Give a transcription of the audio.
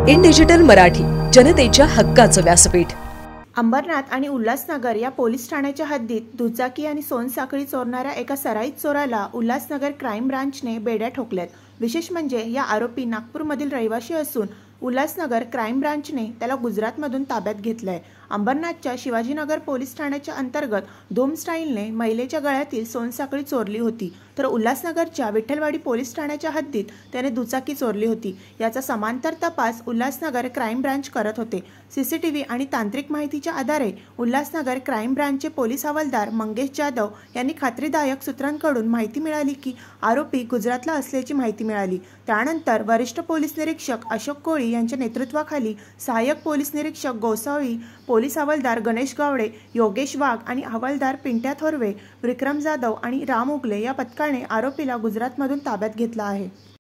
In digital Marathi, जनतेच्या हक्काचं व्यासपीठ। अंबरनाथ आणि उल्हासनगर या पोलीस ठाण्याच्या हद्दीत दुचाकी आणि सोनसाखळी चोरणाऱ्या एका सराईत चोराला उल्हासनगर क्राईम ब्रांचने बेड्या ठोकल्यात। विशेष म्हणजे या आरोपी नागपूरमधील रहिवासी असून उल्हासनगर क्राईम ब्रांचने त्याला गुजरातमधून ताब्यात घेतलंय। अंबरनाथच्या शिवाजीनगर पोलीस ठाण्याच्या अंतर्गत धूम स्टाईलने महिलेच्या गळ्यातील सोनसाखळी चोरली होती, तर उल्हासनगरच्या विठ्ठलवाडी पोलीस ठाण्याच्या हद्दीत त्याने दुचाकी चोरली होती। याचा समांतर तपास उल्हासनगर क्राईम ब्रांच करत होते। सीसीटीव्ही आणि तांत्रिक माहितीच्या आधारे उल्हासनगर क्राईम ब्रांचचे पोलीस हवालदार मंगेश जाधव यांनी खात्रीदायक सूत्रांकडून माहिती मिळाली की आरोपी गुजरातला असल्याची माहिती मिळाली। त्यानंतर वरिष्ठ पोलीस निरीक्षक अशोक कोळी यांच्या नेतृत्वाखाली सहाय्यक पोलीस निरीक्षक गोसावी, पोलीस हवालदार गणेश गावडे, योगेश वाघ आणि हवालदार पिंट्या थोरवे, विक्रम जाधव आणि राम उगले या पथकाने आरोपीला गुजरातमधून ताब्यात घेतला आहे।